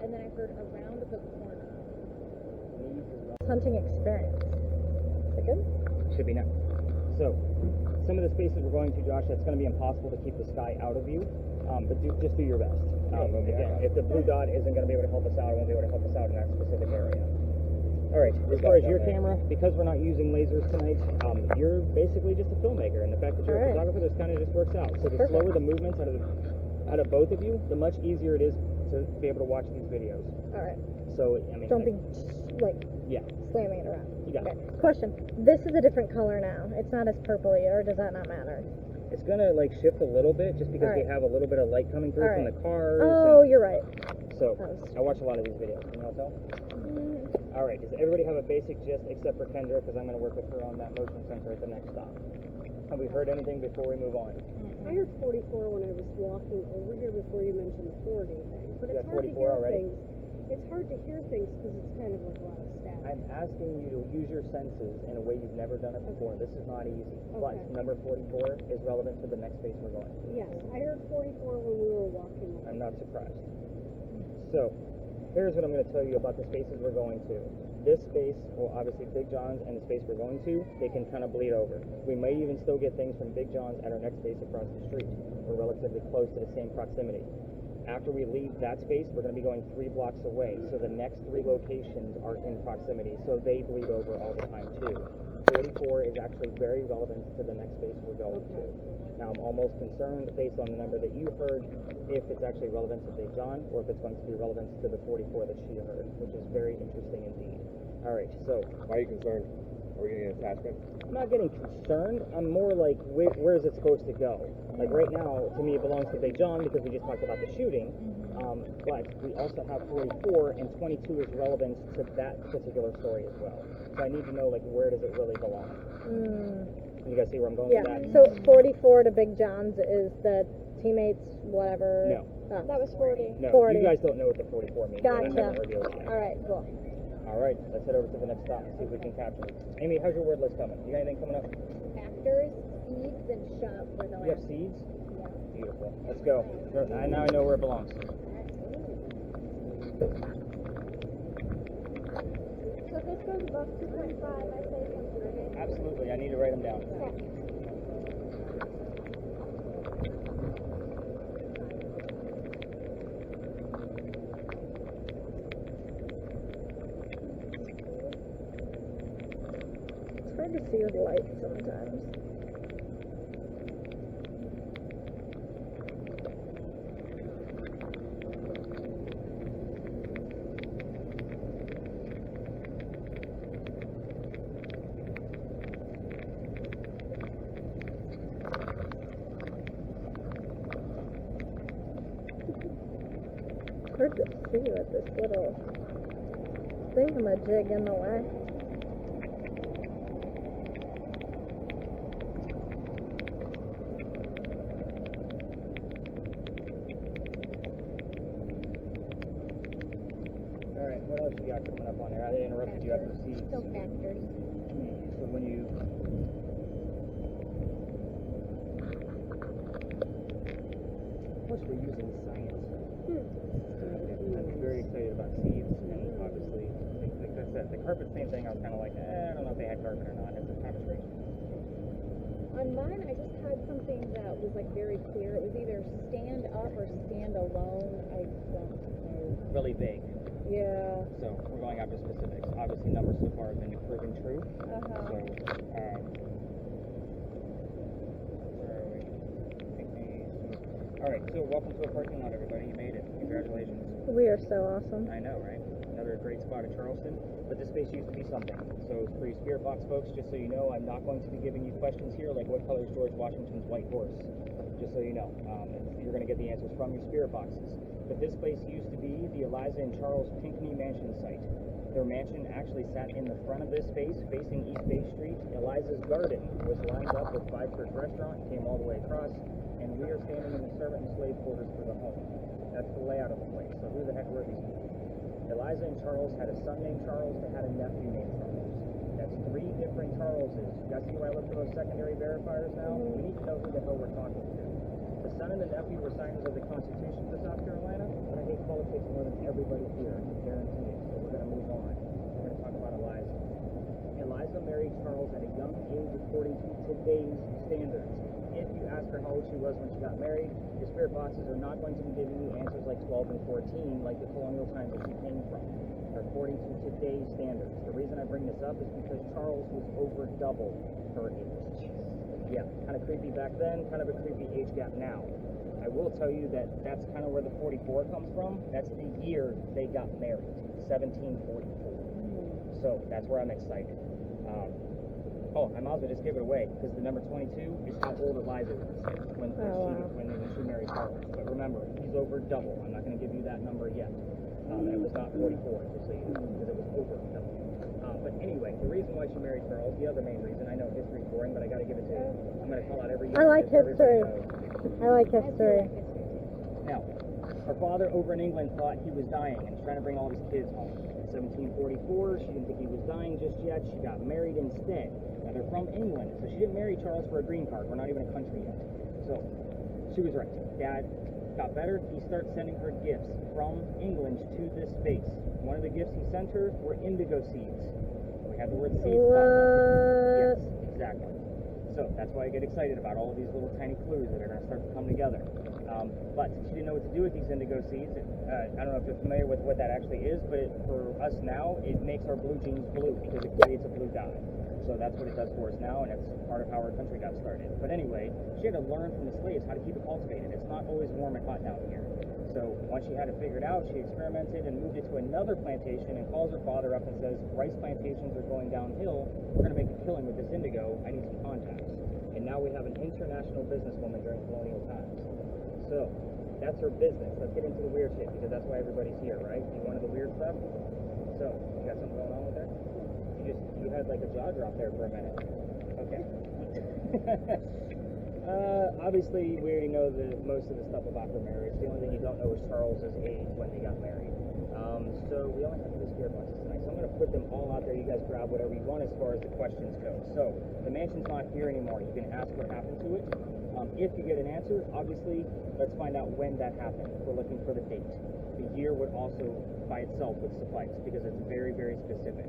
And then I heard around the corner. Knees is right. Hunting experience. Is it good? Should be now. So, some of the spaces we're going to, Josh, it's going to be impossible to keep the sky out of view, but just do your best. Again, if the blue dot isn't going to be able to help us out, it won't be able to help us out in that specific area. All right, as far as your camera, because we're not using lasers tonight, you're basically just a filmmaker, and the fact that you're a All right. photographer, this kind of just works out. So the Perfect. slower the movements out of both of you, the much easier it is to be able to watch these videos. All right. So, I mean, Don't be like yeah, slamming it around. you got Okay. it. Question. This is a different color now. It's not as purpley, or does that not matter? It's gonna like shift a little bit just because we Alright. have a little bit of light coming through from Alright. the cars. Oh, and you're right. so That was- I watch a lot of these videos. Can you all tell? All right. Does everybody have a basic gist except for Kendra? Because I'm gonna work with her on that motion sensor at the next stop. Have we heard anything before we move on? I heard 44 when I was walking over here before you mentioned the 40 thing. But You it's got hard to 44 hear already? things. It's hard to hear things because it's kind of like a lot of static. I'm asking you to use your senses in a way you've never done it before. This is not easy. But Okay. number 44 is relevant to the next space we're going to. Yes, I heard 44 when we were walking. I'm not surprised. So, here's what I'm going to tell you about the spaces we're going to. This space, well, obviously Big John's and the space we're going to, they can kind of bleed over. We may even still get things from Big John's at our next space across the street. We're relatively close to the same proximity. After we leave that space, we're going to be going 3 blocks away. So the next 3 locations are in proximity. So they bleed over all the time too. 44 is actually very relevant to the next space we're going to. Now I'm almost concerned, based on the number that you heard, if it's actually relevant to Big John or if it's going to be relevant to the 44 that she heard, which is very interesting indeed. All right, so Why are you concerned? Are we getting an attachment? I'm not getting concerned. I'm more like, where is it supposed to go? Like right now, to me, it belongs to Big John because we just talked about the shooting. But we also have 44, and 22 is relevant to that particular story as well. So I need to know, like, where does it really belong? You guys see where I'm going Yeah. with that? So 44 to Big John's is the teammates, whatever. No. Oh. That was 40. No, 40. you guys don't know what the 44 means. I Gotcha. never revealed it yet. All right, cool. All right, let's head over to the next stop and see if we can capture it. Amy, how's your word list coming? You got anything coming up? Actors, seeds, and shove were the You have last. seeds? Beautiful. Let's go. Now I know where it belongs. So if this goes above 2.5, I say something, okay? Absolutely. I need to write them down. It's hard to see with light sometimes. It's hard to see with this little thingamajig in the way. that's coming up on there. I interrupted you after seeds. Still factory. So when you plus we're using science. I'm very excited about seeds, and obviously, like I said, the carpet same thing. I was kind of like, I don't know if they had carpet or not. It's a kind of strange. On mine, I just had something that was like very clear. It was either stand up or stand alone. I don't know. Really vague. Yeah. So we're going after specifics. Obviously, numbers so far have been proven true. So, where are we? All right. So welcome to a parking lot, everybody. You made it. Congratulations. We are so awesome. I know, right? Another great spot in Charleston. But this space used to be something. So for you Spirit Box folks, just so you know, I'm not going to be giving you questions here like what color is George Washington's white horse. Just so you know. You're going to get the answers from your Spirit Boxes. But this place used to be the Eliza and Charles Pinckney Mansion site. Their mansion actually sat in the front of this space, facing East Bay Street. Eliza's garden was lined up with Five Church Restaurant, came all the way across, and we are standing in the servant and slave quarters for the home. That's the layout of the place. So who the heck were these people? Eliza and Charles had a son named Charles. They had a nephew named Charles. That's three different Charleses. You guys see why I look for those secondary verifiers now? We need to know who the hell we're talking to. The son and the nephew were signers of the Constitution for South Carolina, but I hate politics more than everybody here. I can guarantee it. So we're going to move on. We're going to talk about Eliza. Eliza married Charles at a young age according to today's standards. If you ask her how old she was when she got married, your Spirit Boxes are not going to be giving you answers like 12 and 14 like the colonial times that she came from. They're according to today's standards. The reason I bring this up is because Charles was over double her age. Yeah, kind of creepy back then, kind of a creepy age gap now. I will tell you that that's kind of where the 44 comes from. That's the year they got married, 1744. So that's where I'm excited. I might as well just give it away because the number 22 is how old Eliza was when she married Charles. But remember, he's over double. I'm not going to give you that number yet. And it was not 44, just so you know, because it was over double. But anyway, the reason why she married Charles, the other main reason, I know history's boring, but I got to give it to you. I'm going to call out every year. I like because everybody history. knows. I like history. Now, her father over in England thought he was dying and was trying to bring all his kids home. In 1744, she didn't think he was dying just yet. She got married instead. Now, they're from England, so she didn't marry Charles for a green card. We're not even a country yet. So, she was right. Dad got better. He starts sending her gifts from England to this space. One of the gifts he sent her were indigo seeds. We had the word seeds. Yes, exactly. So that's why I get excited about all of these little tiny clues that are going to start to come together. But she didn't know what to do with these indigo seeds. I don't know if you're familiar with what that actually is, but for us now, it makes our blue jeans blue because it creates a blue dye. So that's what it does for us now, and it's part of how our country got started. But anyway, she had to learn from the slaves how to keep it cultivated. It's not always warm and hot down here. So once she had it figured out, she experimented and moved it to another plantation and calls her father up and says, rice plantations are going downhill. We're going to make a killing with this indigo. I need some contacts. And now we have an international businesswoman during colonial times. So that's her business. Let's get into the weird shit because that's why everybody's here, right? You wanted the weird stuff? So, you got something going on with there? You had like a jaw drop there for a minute. Okay. Obviously, we already know most of the stuff about her marriage. The only thing you don't know is Charles's age when they got married. So we only have 3 Spirit Boxes tonight. So I'm going to put them all out there. You guys grab whatever you want as far as the questions go. So the mansion's not here anymore. You can ask what happened to it. If you get an answer, obviously, let's find out when that happened. We're looking for the date. The year would also, by itself, would suffice because it's very, very specific.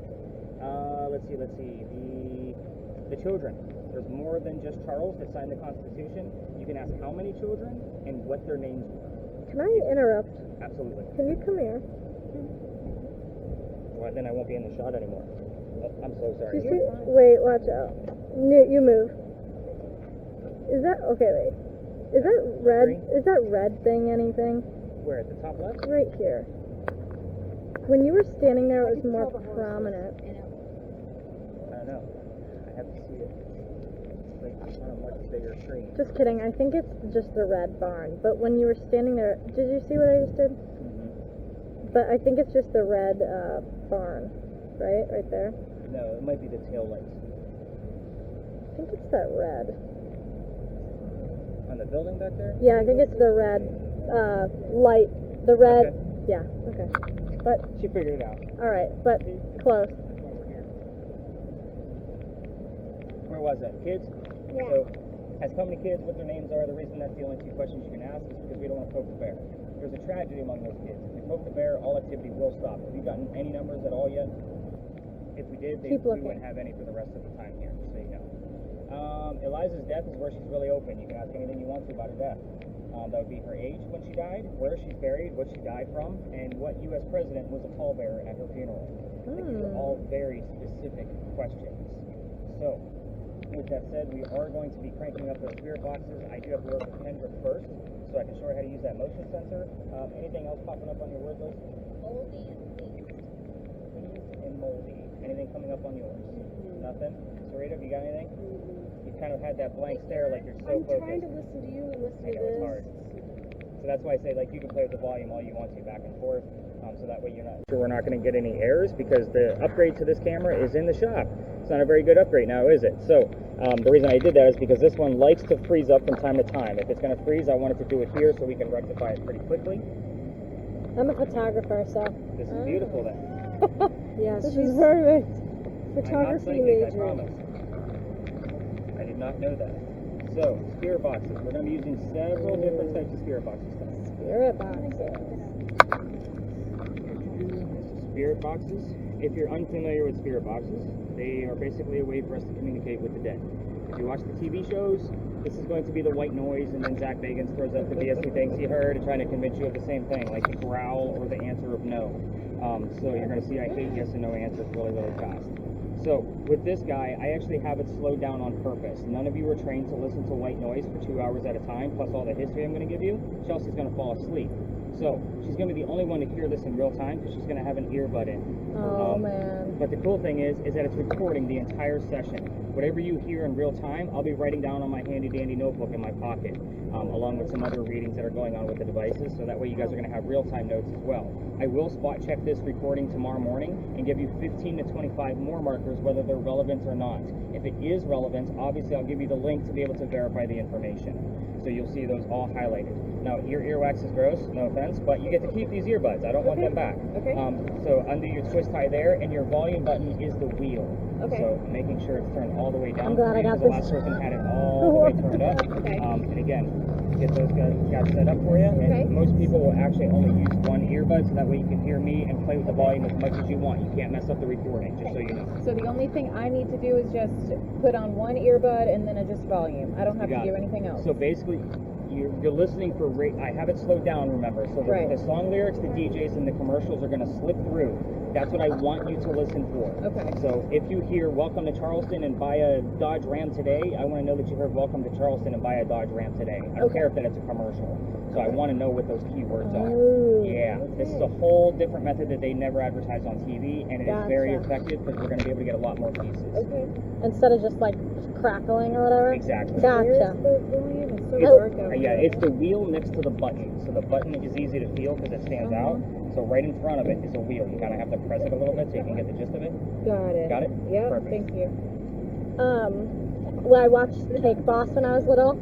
Let's see. The children. There's more than just Charles that signed the Constitution. You can ask how many children and what their names were. Can I interrupt? Absolutely. Can you come here? Well, then I won't be in the shot anymore. Oh, I'm so sorry. You see, wait, watch out. You move. Is that okay? Wait. Is that red? Is that red thing anything? Where at the top left? Right here. When you were standing there, it was more prominent. I don't know. I have to see it. It's like on a much bigger screen. Just kidding. I think it's just the red barn. But when you were standing there, did you see what I just did? Mm-hmm. But I think it's just the red barn, right? Right there. No, it might be the tail lights. I think it's that red. On the building back there? Yeah, I think it's the red light. The red. Okay. Yeah. Okay. but She figured it out. all right, but close. That's why we're here. Where was that? Kids? Yeah. So, as company kids, what their names are, the reason that's the only two questions you can ask is because we don't want to poke the bear. There's a tragedy among those kids. If we poke the bear, all activity will stop. Have you gotten any numbers at all yet? If we did, Keep we looking. wouldn't have any for the rest of the time here, just so you know. Eliza's death is where she's really open. You can ask anything you want to about her death. That would be her age when she died, where she's buried, what she died from, and what U.S. president was a pallbearer at her funeral. Like, these are all very specific questions. So, with that said, we are going to be cranking up those spirit boxes. I do have to work with Kendra first, so I can show her how to use that motion sensor. Anything else popping up on your word list? Moldy and pleased. Pleased and moldy. Anything coming up on yours? Nothing? Sarita, you got anything? You kind of had that blank stare like you're so I'm focused. trying to listen to you and listen I to know it's this. hard. So that's why I say, like, you can play with the volume all you want to back and forth, so that way you're not sure we're not going to get any errors, because the upgrade to this camera is in the shop. It's not a very good upgrade now, is it? So the reason I did that is because this one likes to freeze up from time to time. If it's going to freeze, I wanted to do it here so we can rectify it pretty quickly. I'm a photographer, so This is beautiful then. yes, This she's is perfect. I'm not photography psychic, I major. promise. I did not know that. So, spirit boxes. We're going to be using several different types of spirit boxes tonight. Spirit boxes. Spirit boxes, if you're unfamiliar with spirit boxes, they are basically a way for us to communicate with the dead. If you watch the TV shows, this is going to be the white noise, and then Zach Bagans throws up the BSC things he heard and trying to convince you of the same thing, like the growl or the answer of no. So you're going to see I hate yes and no answers really, really fast. So with this guy, I actually have it slowed down on purpose. None of you are trained to listen to white noise for 2 hours at a time, plus all the history I'm going to give you. Chelsea's going to fall asleep. So she's going to be the only one to hear this in real time because she's going to have an earbud in. Oh man. But the cool thing is that it's recording the entire session. Whatever you hear in real time, I'll be writing down on my handy dandy notebook in my pocket, along with some other readings that are going on with the devices, so that way you guys are going to have real-time notes as well. I will spot check this recording tomorrow morning and give you 15 to 25 more markers, whether they're relevant or not. If it is relevant, obviously I'll give you the link to be able to verify the information. So you'll see those all highlighted. Now, your earwax is gross, no offense, but you get to keep these earbuds. I don't want them back. Okay. So undo your twist tie there, and your volume button is the wheel. Okay. So making sure it's turned all the way down. I'm glad I got The this. last person had it all the way turned up. Okay. And again, get those guys set up for you. Okay. And most people will actually only use one earbud, so that way you can hear me and play with the volume as much as you want. You can't mess up the recording, just so you know. So the only thing I need to do is just put on one earbud and then adjust volume. I don't have You to got do it. anything else. So basically, you're listening for I have it slowed down, remember. So Right. the song lyrics, the DJs, and the commercials are going to slip through. That's what I want you to listen for. Okay. So if you hear Welcome to Charleston and buy a Dodge Ram today, I want to know that you heard Welcome to Charleston and buy a Dodge Ram today. I don't Okay. care if that it's a commercial. So I want to know what those keywords are. Oh, Yeah, this is a whole different method that they never advertise on TV, and it is very Gotcha. effective because we're going to be able to get a lot more pieces. Okay. Instead of just like crackling or whatever. Exactly. Gotcha. Where's the volume? It's so It's- dark out yeah, there. it's the wheel next to the button. So the button is easy to feel because it stands out. So right in front of it is a wheel. You kind of have to press it a little bit so you can get the gist of it. Got it. Got it? Yep. Perfect. Thank you. Well, I watched Cake Boss when I was little.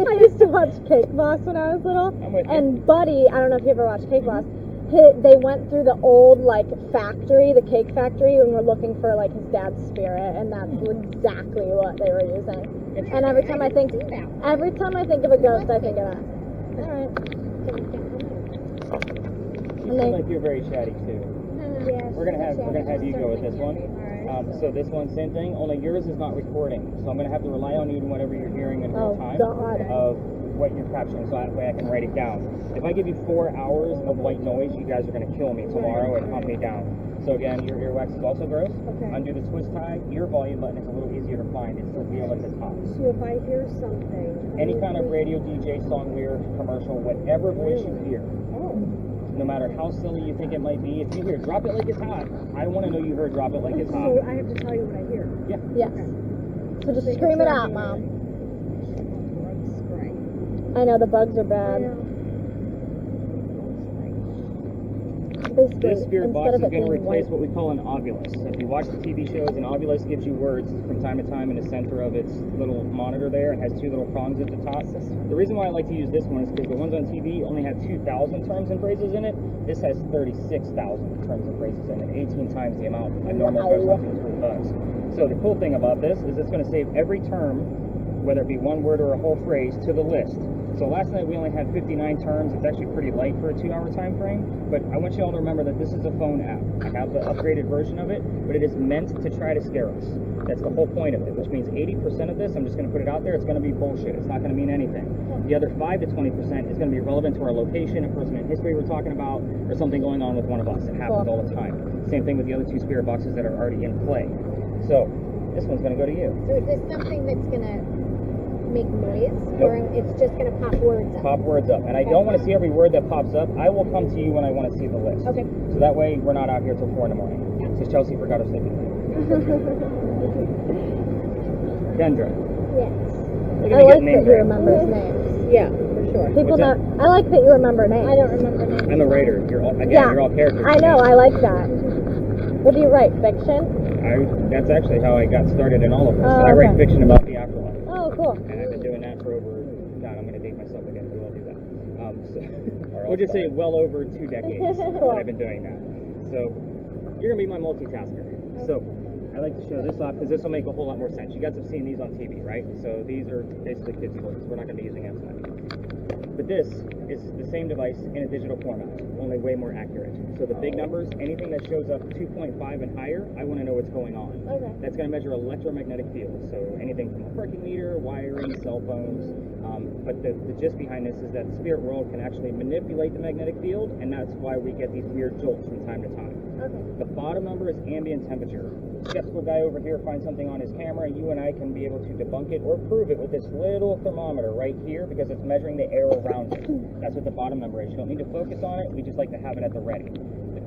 I used to watch Cake Boss when I was little. I'm with you. And Buddy, I don't know if you ever watched Cake Boss. They went through the old like factory, the cake factory, and were looking for like his dad's spirit, and that's exactly what they were using. And every time I think of a ghost, I think of that. All right. You seem like you're very chatty too. We're gonna have you go with this one. So this one, same thing. Only yours is not recording. So I'm gonna have to rely on you in whatever you're hearing in real Oh, time God. of what you're capturing, so that way I can write it down. If I give you 4 hours of white noise, you guys are gonna kill me tomorrow and hunt me down. So again, your earwax is also gross. Okay. Undo the twist tie. Your volume button is a little easier to find. It's the wheel at the top. So if I hear something, Any kind of radio, DJ, song, lyric, commercial, whatever voice you hear, no matter how silly you think it might be, if you hear "drop it like it's hot," I want to know you heard "drop it like it's hot." so I have to tell you what I hear. Yeah. Yes. So just scream it out, Mom. I know the bugs are bad. basically. This spirit instead box of is it going to being replace white. what we call an ovulus. So if you watch the TV shows, an ovulus gives you words from time to time in the center of its little monitor there and has two little prongs at the top. The reason why I like to use this one is because the ones on TV only have 2,000 terms and phrases in it. This has 36,000 terms and phrases in it, 18 times the amount a normal personal tool does. So the cool thing about this is it's going to save every term, whether it be one word or a whole phrase, to the list. So last night we only had 59 terms. It's actually pretty light for a 2-hour time frame, but I want you all to remember that this is a phone app. I have the upgraded version of it, but it is meant to try to scare us. That's the whole point of it, which means 80% of this, I'm just going to put it out there, it's going to be bullshit. It's not going to mean anything. The other 5 to 20% is going to be relevant to our location, a person in history we're talking about, or something going on with one of us. It happens all the time. Same thing with the other 2 spirit boxes that are already in play. So this one's going to go to you. So is this something that's gonna make noise, Nope. or it's just gonna pop words up? Pop words up. And I don't want to see every word that pops up. I will come to you when I want to see the list. Okay. So that way we're not out here till 4 in the morning. Since Chelsea forgot her sleeping. Kendra. Yes. Look I at me like getting that names you right. remember his names. Yeah, for sure. People What's that? know. I like that you remember names. I don't remember names. I'm a writer. You're all, again, Yeah, you're all characters. I know. I like that. What do you write? Fiction? That's actually how I got started in all of this. Oh, I write okay. fiction about the afterlife. Oh, cool. And I've been doing that for over, God, I'm going to date myself again. We won't do that. We'll just say well over 2 decades that I've been doing that. So you're going to be my multitasker. So I like to show this off because this will make a whole lot more sense. You guys have seen these on TV, right? So these are basically kids' toys. We're not going to be using them tonight. But this is the same device in a digital format, only way more accurate. So the big numbers, anything that shows up 2.5 and higher, I want to know what's going on. Okay. That's going to measure electromagnetic fields. So anything from a parking meter, wiring, cell phones. But the gist behind this is that the spirit world can actually manipulate the magnetic field, and that's why we get these weird jolts from time to time. Okay. The bottom number is ambient temperature. Skeptical guy over here finds something on his camera, you and I can be able to debunk it or prove it with this little thermometer right here because it's measuring the air around it. That's what the bottom number is. You don't need to focus on it. We just like to have it at the ready.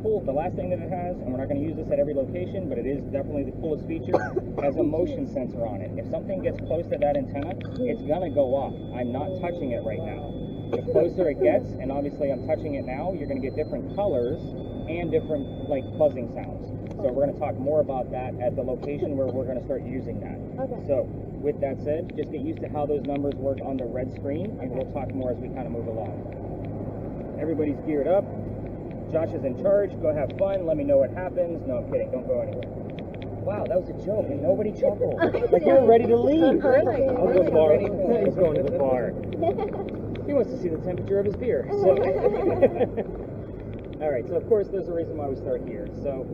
The last thing that it has, and we're not going to use this at every location, but it is definitely the coolest feature, has a motion sensor on it. If something gets close to that antenna, it's going to go off. I'm not touching it right now. The closer it gets, and obviously I'm touching it now, you're going to get different colors and different like buzzing sounds. So we're going to talk more about that at the location where we're going to start using that. Okay. So with that said, just get used to how those numbers work on the red screen, and we'll talk more as we kind of move along. Everybody's geared up. Josh is in charge. Go have fun. Let me know what happens. No, I'm kidding. Don't go anywhere. Wow, that was a joke, and nobody chuckled. Like you were ready to leave. I'll go to the bar. He's going to the bar. He wants to see the temperature of his beer. So. All right. So of course, there's a reason why we start here. So.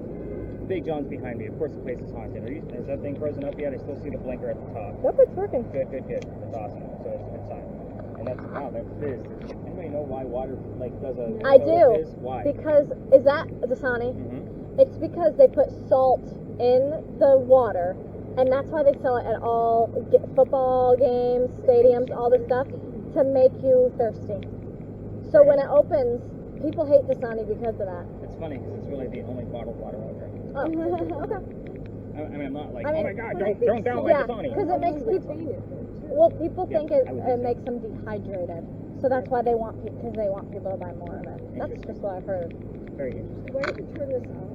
Big John's behind me. Of course, the place is haunted. Is that thing frozen up yet? I still see the blinker at the top. Nope, it's working. Good. That's awesome. So it's a good sign. And that's wow, that fizz. Anybody know why water like does a? I do. Fizz? Why? Because is that Dasani? Mm-hmm. It's because they put salt in the water, and that's why they sell it at all football games, stadiums, all this stuff to make you thirsty. So when it opens, people hate Dasani because of that. It's funny because it's really the only bottled water I drink. Oh, okay. I mean, I'm not like, I mean, oh my God, don't down like Yeah, Dasani. because it makes people. Well, people Yeah, think it I would think so. makes them dehydrated, so that's why they want because they want people to buy more of it. That's just what I've heard. Very interesting. Why don't you turn this off?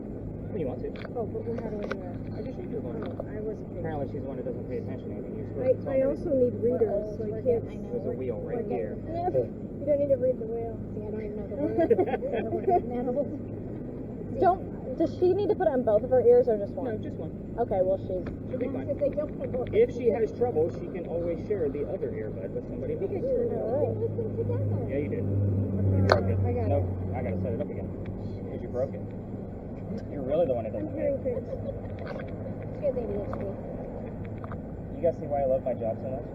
When you want to. Oh, but how do I do that? I just need your one. I wasn't paying. Apparently, she's the one that doesn't pay attention to anything. You're supposed to tell I me. also need readers, so I can't. There's a wheel right here. You don't need to read the wheel. See, I don't even know the word. Does she need to put it in both of her ears or just one? No, just one. Okay, well she'll be fine. If they don't put both. If she has trouble, she can always share the other earbud with somebody else. Listen together. Yeah, you did. You broke it. I got Nope, I gotta set it up again. Because you broke it. You're really the one that doesn't pay. You guys see why I love my job so much?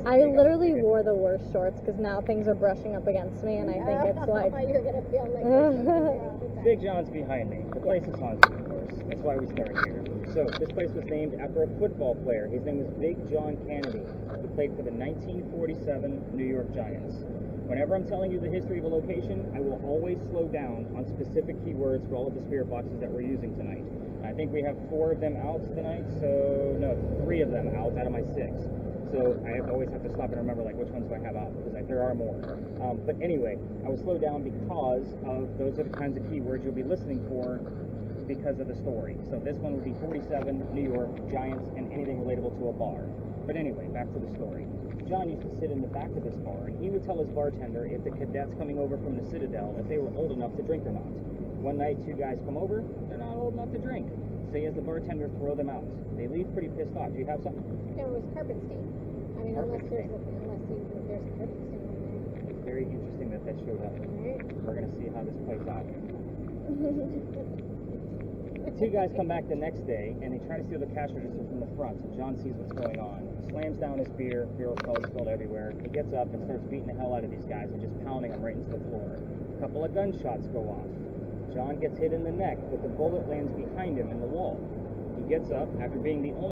I literally wore the worst shorts because now things are brushing up against me and I think it's like You're gonna feel like Big John's behind me. The place is haunted, of course. That's why we started here. So, this place was named after a football player. His name was Big John Kennedy, who played for the 1947 New York Giants. Whenever I'm telling you the history of a location, I will always slow down on specific keywords for all of the spirit boxes that we're using tonight. I think we have 4 of them out tonight, so no, 3 of them out of my 6. So I always have to stop and remember, like, which ones do I have out, because there are more. But anyway, I was slowed down because of those are the kinds of keywords you'll be listening for because of the story. So this one would be 47, New York, Giants, and anything relatable to a bar. But anyway, back to the story. John used to sit in the back of this bar, and he would tell his bartender if the cadets coming over from the Citadel, if they were old enough to drink or not. One night, 2 guys come over, they're not old enough to drink. So he has the bartender throw them out. They leave pretty pissed off. Do you have something? There was carpet stain. I mean, Carpet unless there's a carpet stain on there. It's very interesting that showed up. Right? We're going to see how this plays out. The 2 guys come back the next day, and they try to steal the cash register from the front, so John sees what's going on. Slams down his beer spilled everywhere. He gets up and starts beating the hell out of these guys and just pounding them right into the floor. A couple of gunshots go off. John gets hit in the neck, but the bullet lands behind him in the wall. He gets up after being the only